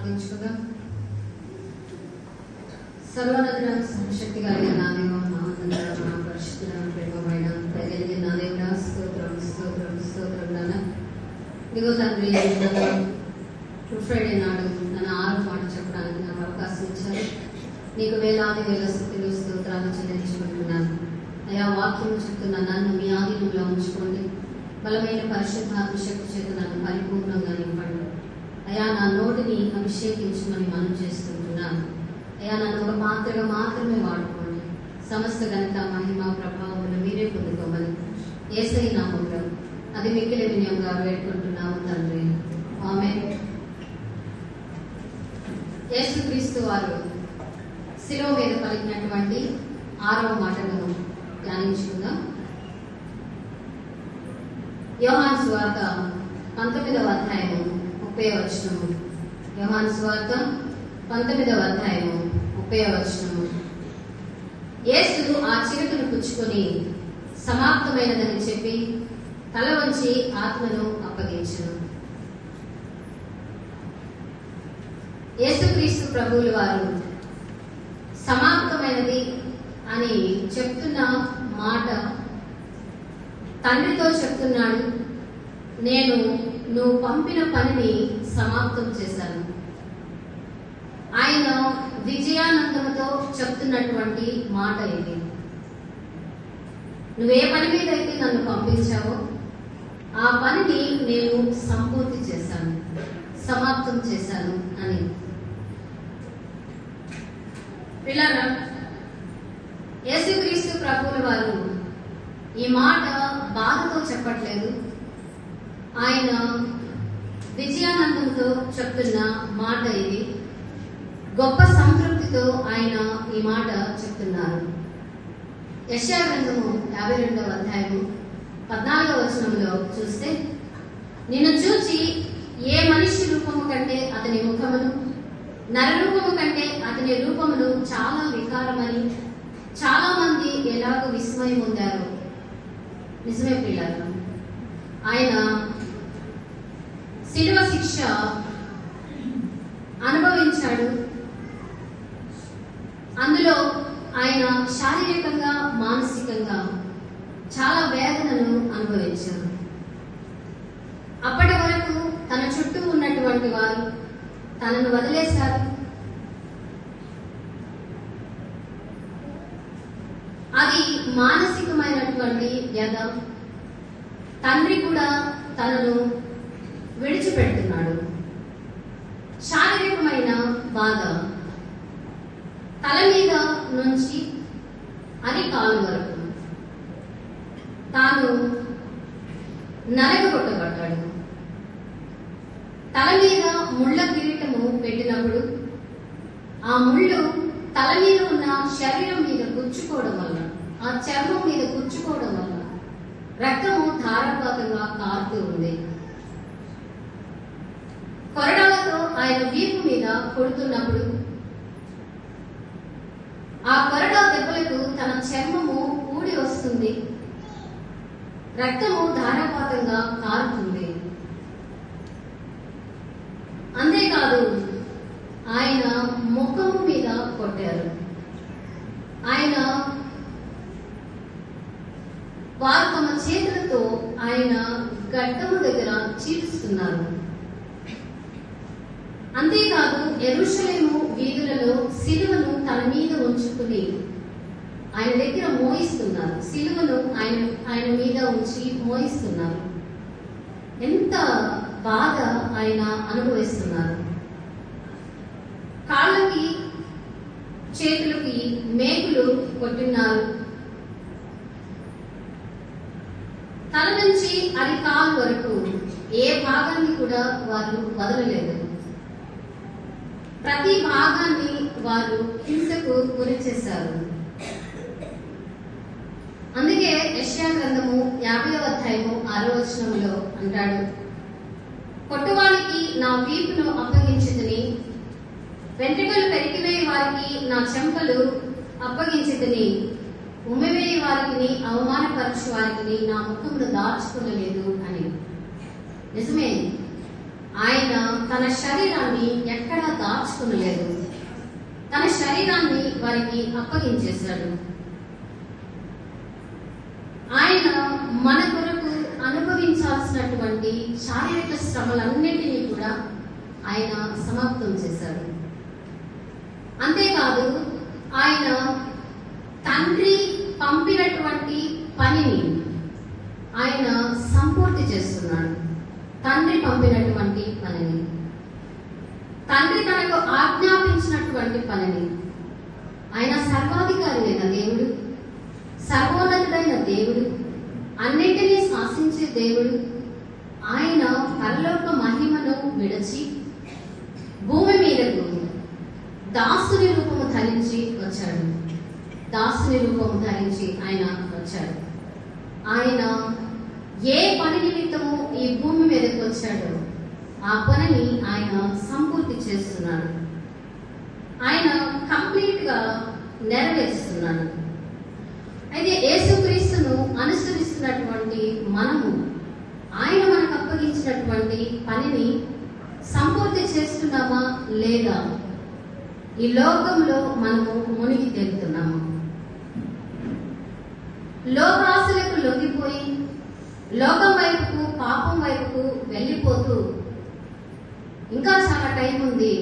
ప్రార్థించుకుందాం. సర్వోన్నతుడ సర్వశక్తి కలిగిన నా దేవ, మహానందన పరిశుద్ధుడైన ప్రేమమైన దయగలిగిన నా దేవుడా, స్తోత్రం స్తోత్రం స్తోత్రం నాన్న. ఇదిగో తండ్రి, గుడ్ ఫ్రైడే నాడు నన్ను 6వ మాట చెప్పడానికి నాకు అవకాశం ఇచ్చారు. నీకు వేలాది వేల స్తుతులు స్తోత్రాలు చెల్లించుకుంటున్నాను. అయా, వాక్యం చెప్తున్నా, నన్ను మీ ఆధీనంలో ఉంచుకోండి. బలమైన పరిశుద్ధాత్మ శక్తి చేత నన్ను పరిపూర్ణంగా నింపండి. అయా, నా నోటిని అభిషేకించమని మనం చేస్తుంటున్నాను. అయా, నన్ను ఒక పాత్రగా మాత్రమే వాడుకోండి. సమస్త ఘనత మహిమ ప్రభావములు మీరే పొందుకోమని యేసయ్య నామములో అది మిక్కిలి వినయంగా వేడుకుంటున్నాము తండ్రి, ఆమేన్. యేసుక్రీస్తు వారు శిలువ మీద పలికినటువంటి 6వ మాటను ధ్యానించుకుందాం. యోహాను సువార్త 19వ అధ్యాయము 30వ వచనము. యోహాను సువార్త 19వ అధ్యాయము 30వ వచనము. యేసు ఆ చిరుకను పుచ్చుకొని సమాప్తమైనదని చెప్పి తల వంచి ఆత్మను అప్పగించెను. యేసుక్రీస్తు ప్రభువుల వారు సమాప్తమైనది అని చెప్తున్న మాట తండ్రితో చెప్తున్నాడు. నేను నువ్వు పంపిన పనిని సమాప్తం చేశాను. ఆయన విజయానందముతో చెప్తున్నటువంటి మాట ఇది. నువ్వే పని మీద అయితే నన్ను పంపించావో ఆ పనిని నేను సంపూర్తి చేశాను, సమాప్తం చేశాను అని. పిల్లరా, యేసుక్రీస్తు ప్రభువుల వారు ఈ మాట బాధతో చెప్పట్లేదు. ఆయన విజయానందంతో చెప్తున్న మాట ఇది. గొప్ప సంతృప్తితో ఆయన ఈ మాట చెప్తున్నారు. యెషయా గ్రంథము 52వ అధ్యాయము 14వ వచనంలో చూస్తే, నిన్ను చూచి ఏ మనిషి రూపము కంటే అతని ముఖమును, నరరూపము కంటే అతని రూపమును చాలా వికారమని చాలా మంది ఎలాగో విస్మయం పొందారు. నిజమే పిల్లలు, ఆయన శిలువ శిక్ష అనుభవించాడు. అందులో ఆయన శారీరకంగా మానసికంగా చాలా వేదనను అనుభవించారు. అప్పటి వరకు తన చుట్టూ ఉన్నటువంటి వారు తనను వదిలేశారు. అది మానసికమైనటువంటి వ్యధ. తండ్రి కూడా తనను విడిచిపెడుతున్నాడు. శారీరకమైన బాధ తల మీద నుంచి అరికాలు వరకు తాను నరగొట్టబడ్డాడు. తల మీద ముళ్ళ కిరీటము పెట్టినప్పుడు ఆ ముళ్ళు తల మీద ఉన్న శరీరం మీద గుచ్చుకోవడం వల్ల, ఆ చర్మం మీద గుచ్చుకోవడం వల్ల రక్తము ధారాపాతంగా కారుతూ ఉంది. కొరడాలతో ఆయన వీపు మీద కొడుతున్నప్పుడు ఆ కొరడా దెబ్బలకు తన చర్మము ఊడి వస్తుంది, రక్తము ధారాపాతంగా కారుతుంది. అంతేకాదు, ఆయన ముఖము మీద కొట్టారు. ఆయన వారు తమ చేతులతో ఆయన గడ్డము దగ్గర చీల్చుతున్నారు. అంతేకాదు, యెరూషలేము వీధులలో సిలువను తన మీద ఉంచుకుని ఆయన దగ్గర మోయిస్తున్నారు. సిలువను ఆయన మీద ఉంచి మోయిస్తున్నారు. ఎంత బాధ ఆయన అనుభవిస్తున్నారు. కాళ్ళకి చేతులకి మేకులు కొట్టున్నారు. తల నుంచి అరికాలు వరకు ఏ భాగాన్ని కూడా వారు వదలలేదు. ప్రతి భాగాన్ని వారు హింసకు గురి చేశారు. అందుకే యెషయా గ్రంథము 50వ అధ్యాయము 6వ వచనంలో అంటాడు, కొట్టువానికి నా వీపును అప్పగించితిని, వెంట్రుకలు పెరికివేయి వారికి నా చెంపలు అప్పగించితిని, ఉమ్మివేయి వారికి అవమానపరచు వారికి నా ముఖమును దాచుకోలేదు అని. నిజమే, ఆయన తన శరీరాన్ని ఎక్కడా దాచుకునలేదు. తన శరీరాన్ని వారికి అప్పగించేశాడు. ఆయన మన కొరకు అనుభవించాల్సినటువంటి శారీరక శ్రమలన్నింటినీ కూడా ఆయన సమాప్తం చేశాడు. అంతేకాదు, ఆయన తండ్రి పంపినటువంటి పనిని ఆయన సంపూర్తి చేస్తున్నాడు. తండ్రి పంపినటువంటి పనిని, తండ్రి తనకు ఆజ్ఞాపించినటువంటి పనిని. ఆయన సర్వాధికారి అయిన దేవుడు, సర్వోన్నతుడైన దేవుడు, అన్నింటినీ శాసించే దేవుడు. ఆయన పరలోక మహిమను విడచి భూమి మీదకు దాసుని రూపము ధరించి వచ్చాడు. దాసుని రూపము ధరించి ఆయన వచ్చాడు. ఆయన ఏ పని నిమిత్తము ఈ భూమి మీదకి వచ్చాడో ఆ పనిని ఆయన సంపూర్తి చేస్తున్నాడు. ఆయన కంప్లీట్ గా నెరవేరుస్తున్నాడు. అయితే యేసుక్రీస్తును అనుసరిస్తున్నటువంటి మనము ఆయన మనకు అప్పగించినటువంటి పనిని సంపూర్తి చేస్తున్నామా లేదా? ఈ లోకంలో మనము మునిగి తేలుతున్నాము. లోకాశలకు లొంగిపోయి లోకం వైపుకు, పాపం వైపుకు వెళ్ళిపోతూ ఇంకా చాలా టైం ఉంది,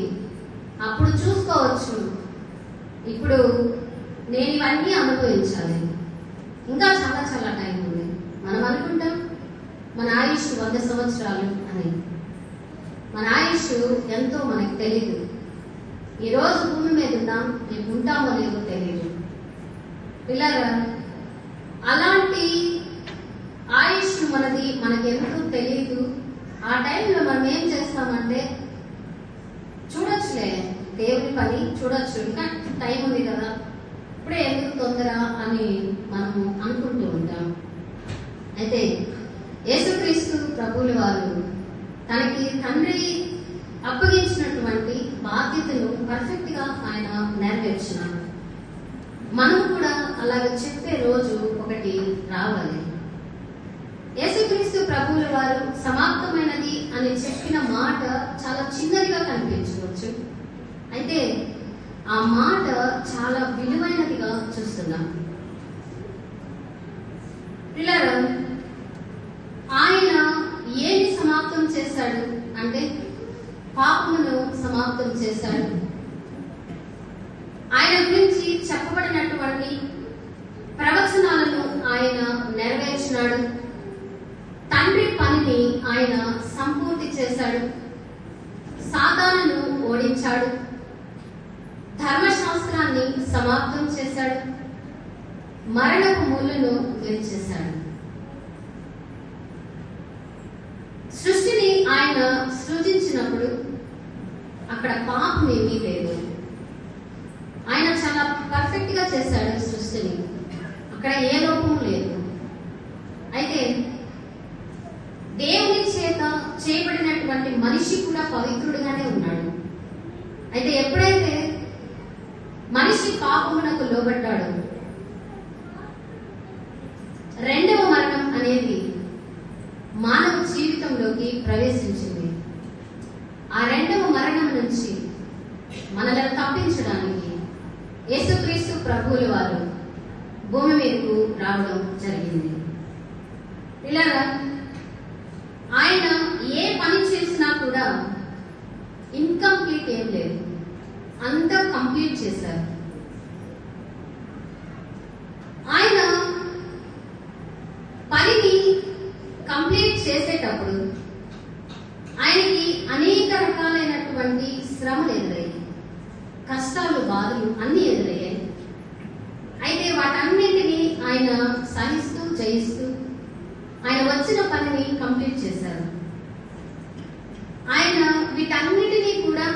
అప్పుడు చూసుకోవచ్చు, ఇప్పుడు నేను ఇవన్నీ అనుభవించాలి, ఇంకా చాలా చాలా టైం ఉంది. మనం అనుకుంటాం మన ఆయుష్ 100 సంవత్సరాలు అని. మన ఆయుష్ ఎంతో మనకు తెలియదు. ఈరోజు భూమి మీద ఉన్నాం, రేపు ఉంటామో లేదో తెలియదు. పిల్లరా, అలాంటి ఆయుష్ మనకెంతో తెలియదు. ఆ టైంలో మనం ఏం చేస్తామంటే, చూడొచ్చులే దేవుని పని చూడొచ్చు, ఇంకా టైం ఉంది కదా, ఇప్పుడే ఎందుకు తొందర అని మనము అనుకుంటూ ఉంటాం. అయితే యేసుక్రీస్తు ప్రభువుల వారు తనకి తండ్రి అప్పగించినటువంటి బాధ్యతను పర్ఫెక్ట్ గా ఆయన నెరవేర్చినారు. మనం కూడా అలాగ చెప్పే రోజు ఒకటి రావాలి. యేసుక్రీస్తు ప్రభువుల వారు సమాప్తమైనది అని చెప్పిన మాట చాలా చిన్నదిగా కనిపించవచ్చు, అయితే ఆ మాట చాలా విలువైనదిగా చూస్తున్నాం. పిల్లలు, ఆయన ఏమి సమాప్తం చేశాడు అంటే పాపమును సమాప్తం చేశాడు. ఆయన గురించి చెప్పబడినటువంటి ప్రవచనాలను ఆయన నెరవేర్చినాడు. తండ్రి పనిని ఆయన సంపూర్తి చేశాడు. సాతానును ఓడించాడు. ధర్మశాస్త్రాన్ని సమాప్తం చేశాడు. మరణపు ముళ్ళను విరిచేశాడు. సృష్టిని ఆయన సృజించినప్పుడు అక్కడ పాపం ఏమీ లేదు. ఆయన చాలా పర్ఫెక్ట్ గా చేశాడు సృష్టిని, అక్కడ ఏ లోపము లేదు. అయితే దేవుని చేత చేయబడినటువంటి మనిషి కూడా పవిత్రుడిగానే ఉన్నాడు. అయితే ఎప్పుడైతే మనిషి పాపమునకు లోబడ్డాడో, రెండవ మరణం అనేది మానవ జీవితంలోకి ప్రవేశించింది. ఆ రెండవ మరణం నుంచి మనలను తప్పించడానికి యేసుక్రీస్తు ప్రభువుల వారు భూమి మీదకు రావడం జరిగింది. ఇలా ఆయన ఏ పని చేసినా కూడా ఇన్కంప్లీట్ ఏం లేదు, అంతా కంప్లీట్ చేశారు. ఆయన పనిని కంప్లీట్ చేసేటప్పుడు ఆయనకి అనేక రకాలైనటువంటి శ్రమలు ఎదురయ్యాయి, కష్టాలు, బాధలు అన్ని ఎదురయ్యాయి. అయితే వాటన్నింటినీ ఆయన సహిస్తూ జయిస్తూ ఆయన వచ్చిన పనిని కంప్లీట్ చేశారు. ఆయన వీటన్నిటినీ కూడా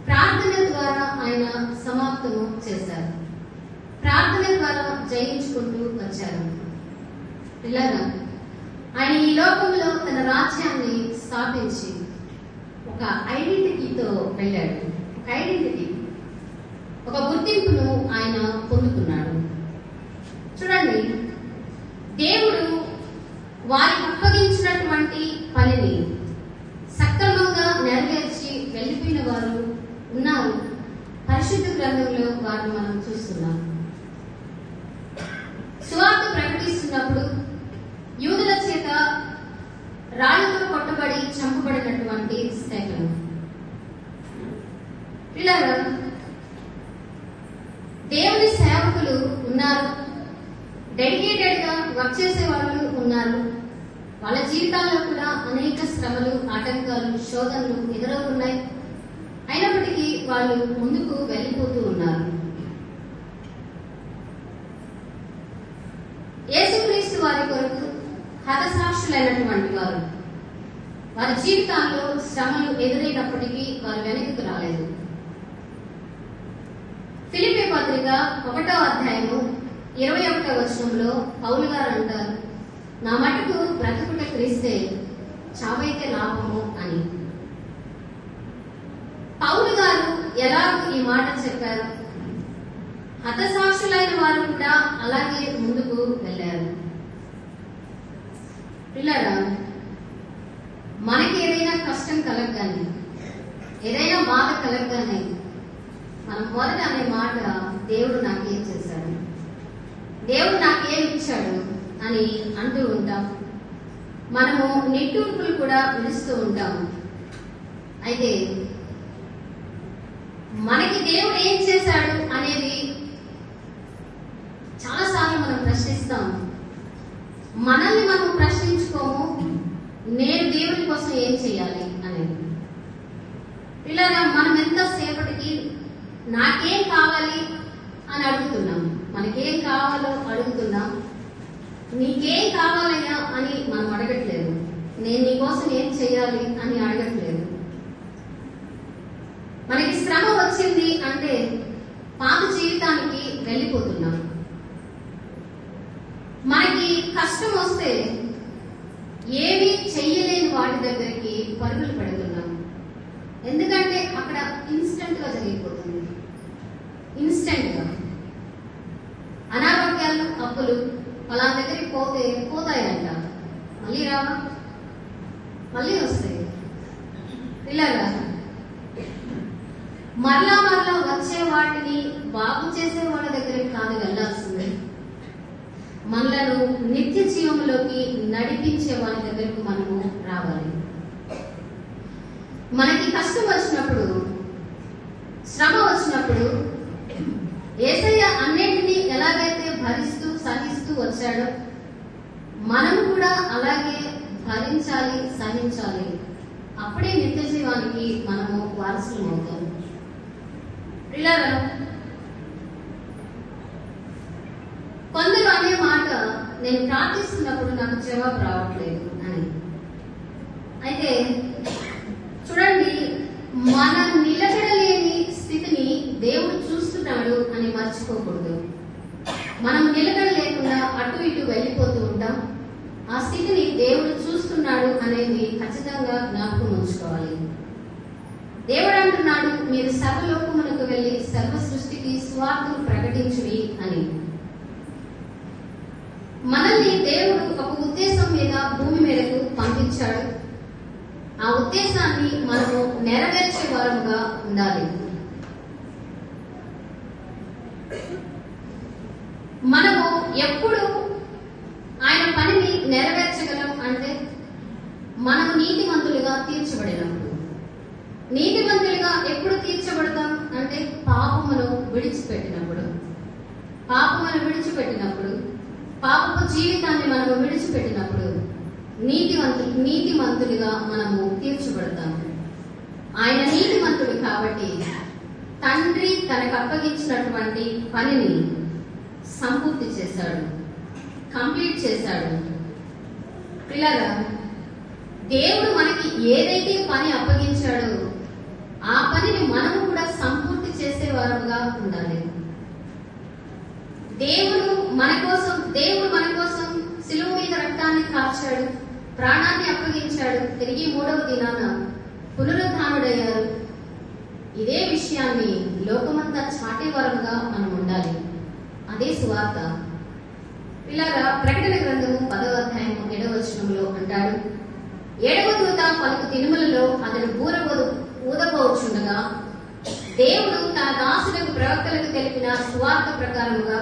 ప్రార్థన ద్వారా ఆయన సమాప్తము చేశారు. ప్రార్థన ద్వారా జయించుకుంటూ వచ్చారు. పిల్లరా, ఆయన ఈ లోకంలో తన రాజ్యాన్ని స్థాపించి ఒక ఐడెంటిటీతో వెళ్ళాడు. ఒక ఐడెంటిటీ, ఒక గుర్తింపును ఆయన పొందుకున్నాడు. చూడండి, దేవుడు వారికి అప్పగించినటువంటి పనిని సక్రమంగా నెరవేర్చి వెళ్ళిపోయిన వారు ఉన్నారు. పరిశుద్ధ గ్రంథంలో వారిని మనం చూస్తున్నాం. సువార్త ప్రకటిస్తున్నప్పుడు యూదుల చేత రాళ్లతో కొట్టబడి చంపబడినటువంటి స్టెఫెను. పిల్లలు, దేవుని సేవకులు ఉన్నారు, డెడికేటెడ్ గా వర్క్ చేసే వాళ్ళు ఉన్నారు. వాళ్ళ జీవితాల్లో కూడా అనేక శ్రమలు, ఆటంకాలు, శోధనలు ఎదురవుతున్నాయి. అయినప్పటికీ వాళ్ళు ముందుకు వెళ్ళిపోతూ ఉన్నారు. యేసుక్రీస్తు వారి కొరకు హతసాక్షులైనటువంటి వారు, వారి జీవితాల్లో శ్రమలు ఎదురైనప్పటికీ వారు వెనక్కి రాలేదు. ఫిలిప్పీ పత్రిక 1వ అధ్యాయము 21వ వచనంలో పౌలు గారు అంటారు, నా మటుకు బ్రతుకుట క్రీస్తే, చావైతే లాభము అని. పౌలు గారు ఎలా ఈ మాట చెప్పారు? హతసాక్షులైన వారు కూడా అలాగే ముందుకు వెళ్ళారు. పిల్లరా, మనకి ఏదైనా కష్టం కలగగానే, ఏదైనా బాధ కలగగానే మనం మొదట అనే మాట, దేవుడు నాకేం చేశాడు, దేవుడు నాకేం ఇచ్చాడు అని అంటూ ఉంటాం. మనము నిట్టూర్పులు కూడా విడుస్తూ ఉంటాం. అయితే మనకి దేవుడు ఏం చేశాడు అనేది చాలాసార్లు మనం ప్రశ్నిస్తాం. మనల్ని మనం ప్రశ్నించుకోము, నేను దేవుని కోసం ఏం చేయాలి అనేది. పిల్లరా, మనం ఎంతసేపటికి నాకేం కావాలి అని అడుగుతున్నాం, మనకేం కావాలో అడుగుతున్నాం. నీకేం కావాలయ్యా అని మనం అడగట్లేదు. నేను నీకోసం ఏం చేయాలి అని అడగట్లేదు. మనకి శ్రమ వచ్చింది అంటే పాత జీవితానికి వెళ్ళిపోతున్నాం. మనకి కష్టం వస్తే ఏమీ చెయ్యలేని వాటి దగ్గరికి పరుగులు పెడుతున్నాం. ఎందుకంటే అక్కడ ఇన్స్టెంట్ గా జరిగిపోతుంది. ఇన్స్టెంట్ గా అనారోగ్యాలు, అప్పులు వాళ్ళ దగ్గరికి పోతే పోతాయంట, మళ్ళీ రావా, మళ్ళీ వస్తాయి. పిల్లగా, మరలా మరలా వచ్చే వాటిని బాగు చేసే వాళ్ళ దగ్గరికి కాదు వెళ్ళాల్సింది, మనలను నిత్య జీవంలోకి నడిపించే వాళ్ళ దగ్గరకు మనము రావాలి. మనకి కష్టం వచ్చినప్పుడు, శ్రమ వచ్చినప్పుడు యేసయ్య అన్నింటినీ ఎలాగైతే భరిస్తూ సహిస్తూ వచ్చాడో మనం కూడా అలాగే భరించాలి, సహించాలి. అప్పుడే నిత్య జీవానికి మనము వారసులం అవుతాం. పిల్లలు, కొందరు అనే మాట, నేను ప్రార్థిస్తున్నప్పుడు నాకు జవాబు రావట్లేదు అని. అయితే చూడండి, మన నిలబడలేని స్థితిని దేవుడు చూస్తున్నాడు అని మర్చిపోకూడదు. మనం నిలబడలేకుండా అటు ఇటు వెళ్ళిపోతూ ఉంటాం. ఆ స్థితిని దేవుడు చూస్తున్నాడు అనేది ఖచ్చితంగా జ్ఞాపకం ఉంచుకోవాలి. దేవుడు అంటున్నాడు, మీరు సర్వలోకమునకు వెళ్ళి సర్వ సృష్టికి సువార్తను ప్రకటించుడి అని. మనల్ని దేవుడు ఒక ఉద్దేశం మీద భూమి మీదకు పంపించాడు. ఆ ఉద్దేశాన్ని మనము నెరవేర్చే వారముగా ఉండాలి. మనము ఎప్పుడు ఆయన పనిని నెరవేర్చగలం అంటే మనము నీతిమంతులుగా తీర్చబడినప్పుడు. నీతిమంతులుగా ఎప్పుడు తీర్చబడతాం అంటే పాపమును విడిచిపెట్టినప్పుడు. పాపమును విడిచిపెట్టినప్పుడు, పాపపు జీవితాన్ని మనము విడిచిపెట్టినప్పుడు నీతిమంతులుగా మనము తీర్చబడతాము. ఆయన నీతిమంతుడు కాబట్టి తండ్రి తనకు అప్పగించినటువంటి పనిని సంపూర్తి చేశాడు, కంప్లీట్ చేశాడు. పిల్లగా, దేవుడు మనకి ఏదైతే పని అప్పగించాడో ఆ పనిని మనము కూడా సంపూర్తి చేసే వారుగా ఉండాలి. దేవుడు మన కోసం శిలువ మీద రక్తాన్ని కార్చాడు, ప్రాణాన్ని అప్పగించాడు, తిరిగి 3వ దినాన పునరుద్ధానుడయ్యారు. ఇదే విషయాన్ని లోకమంతా చాటే వారుగా మనం ఉండాలి. అదే సువార్త. పిల్లగా, ప్రకటన గ్రంథము 10వ అధ్యాయము 7వ వచనంలో అంటాడు, 7వ దూత పలుకు దినములలో అతడు ఊదబోచుండగా దేవుడు తన దాసులకు ప్రవక్తలకు తెలిపిన సువార్త ప్రకారముగా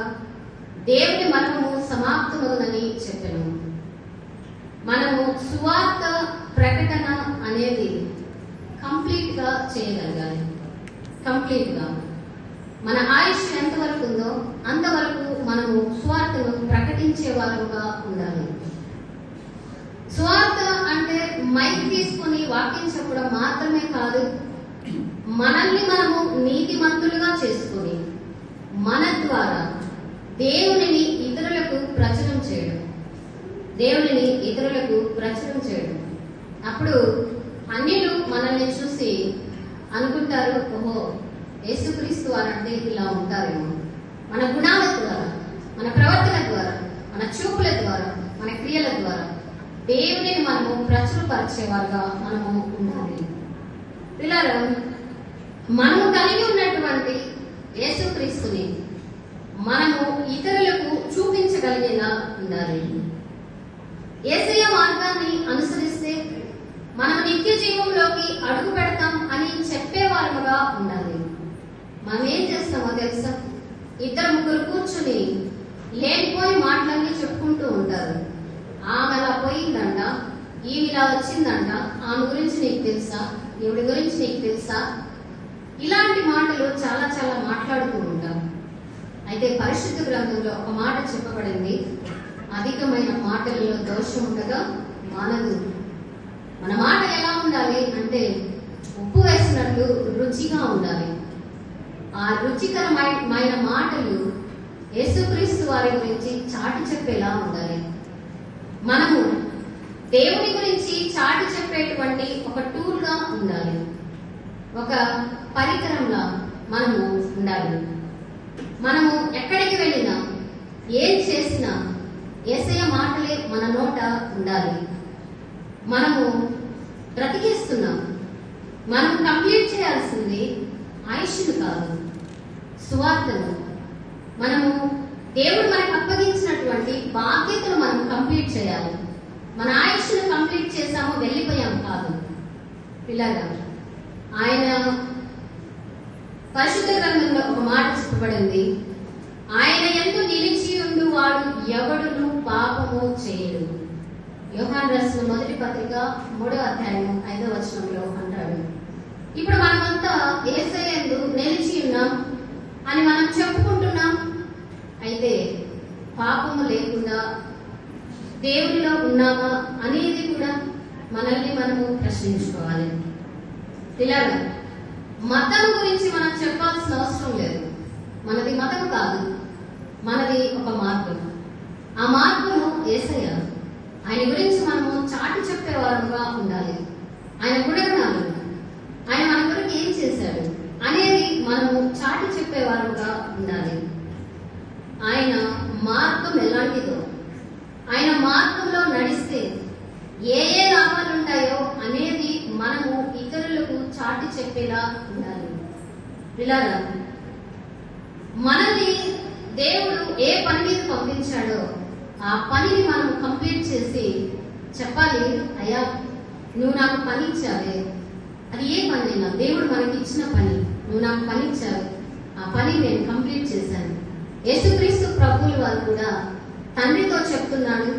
దేవుని మర్మము సమాప్తమగునని చెప్పెను. మనము సువార్త ప్రకటన అనేది కంప్లీట్ గా చేయగలగాలి. కంప్లీట్ గా మన ఆయుష్ ఎంతవరకు ఉందో అంతవరకు మనము సువార్తను ప్రకటించే వారుగా ఉండాలి. సువార్త అంటే మైక్ తీసుకుని వాక్యం చెప్పడం మాత్రమే కాదు, మనల్ని మనము నీతిమంతులుగా చేసుకుని మన ద్వారా దేవునిని ఇతరులకు ప్రచురం చేయడం. దేవునిని ఇతరులకు ప్రచురం చేయడం. అప్పుడు అన్యులు మనల్ని చూసి అనుకుంటారు, ఓహో యేసుక్రీస్తు వారంటే ఇలా ఉంటారేమో. మన గుణాల ద్వారా, మన ప్రవర్తన ద్వారా, మన చూపుల ద్వారా, మన క్రియల ద్వారా దేవునిని మనము ప్రచురపరిచేవారుగా మనము ఉండాలి. పిల్లలు, మనము కలిగి ఉన్నటువంటి యేసుక్రీస్తుని మనము ఇతరులకు చూపించగలిగేలా ఉండాలి. యేసయ్య మార్గాన్ని అనుసరిస్తే మనం నిత్య జీవంలోకి అడుగు పెడతాం అని చెప్పేవారముగా ఉండాలి. మనం ఏం చేస్తామో తెలుసా? 2-3 కూర్చుని లేనిపోయి మాటలన్నీ చెప్పుకుంటూ ఉంటారు. ఆమె అలా పోయిందంట, ఈమె ఇలా వచ్చిందంట, ఆమె గురించి నీకు తెలుసా, ఈవిడ గురించి నీకు తెలుసా, ఇలాంటి మాటలు చాలా చాలా మాట్లాడుతూ ఉంటాం. అయితే పరిశుద్ధ గ్రంథంలో ఒక మాట చెప్పబడింది, అధికమైన మాటలలో దోషం ఉండగా మానదు. మన మాట ఎలా ఉండాలి అంటే ఉప్పు వేసినట్లు రుచిగా ఉండాలి. ఆ రుచికరమైన మాటలు యేసుక్రీస్తు వారి గురించి చాటి చెప్పేలా ఉండాలి. మనము దేవుని గురించి చాటి చెప్పేటువంటి ఒక టూల్ గా ఉండాలి, ఒక పరికరంలా మనము ఉండాలి. మనము ఎక్కడికి వెళ్ళినా ఏం చేసినా యేసయ్య మాటలే మన నోట ఉండాలి. మనము బ్రతికిస్తున్నాం. మనం కంప్లీట్ చేయాల్సింది ఆయుష్ను కాదు, సువార్తను. మనము దేవుడు మనకు అప్పగించినటువంటి బాధ్యతను మనం కంప్లీట్ చేయాలి. మన ఆయుష్ను కంప్లీట్ చేసామో వెళ్ళిపోయాం కాదు. పిల్లగా, ఆయన పరిశుద్ధ గ్రంథంలో ఒక మాట చెప్పబడింది, ఆయన యందు నిలిచి ఉండు వాడు ఎవడును పాపము చేయడు. యోహాను రాసిన మొదటి పత్రిక 3వ అధ్యాయం 5వ వచనంలో అంటాడు. ఇప్పుడు మనమంతా యేసయ్య యందు నిలిచి ఉన్నాం అని మనం చెప్పుకుంటున్నాం. అయితే పాపము లేకుండా దేవునిలో ఉన్నామా అనేది కూడా మనల్ని మనము ప్రశ్నించుకోవాలి. ఇలాగా మతం గురించి మనం చెప్పాల్సిన అవసరం లేదు. మనది మతం కాదు, మనది ఒక మార్గం. ఆ మార్గము యేసయ్య. ఆయన గురించి మనము చాటి చెప్పేవారుగా ఉండాలి. ఆయన గుణగణాలు, ఆయన మన కొరకు ఏం చేశాడు అనేది మనము చాటి చెప్పేవారుగా ఉండాలి. ఆయన మార్గం ఎలాంటిదో, ఆయన మార్గంలో నడిస్తే ఏ ఏ లాభాలు ఉంటాయో అనేది మనము ఇతరులకు చాటి చెప్పేలా ఉండాలి. పిల్లరా, మనల్ని దేవుడు ఏ పని మీద పంపించాడో ఆ పనిని మనం కంప్లీట్ చేసి చెప్పాలి, అయ్యా నువ్వు నాకు పని ఇచ్చావే, అది ఏ పని అయినా దేవుడు మనకి ఇచ్చిన పని, నువ్వు నాకు పని ఇచ్చావు, ఆ పని నేను కంప్లీట్ చేశాను. యేసుక్రీస్తు ప్రభువుల వారు కూడా తండ్రితో చెప్తున్నాడు,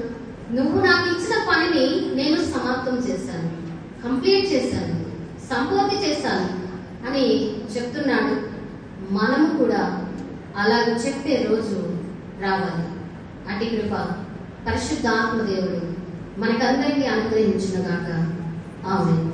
నువ్వు నాకు ఇచ్చిన పనిని నేను సమాప్తం చేశాను, కంప్లీట్ చేశాను, సంపూర్తి చేశాను అని చెప్తున్నాడు. మనము కూడా అలా చెప్పే రోజు రావాలి. అటు కృప పరిశుద్ధాత్మ దేవుడు మనకందరికీ అనుగ్రహించును గాక. ఆమేన్.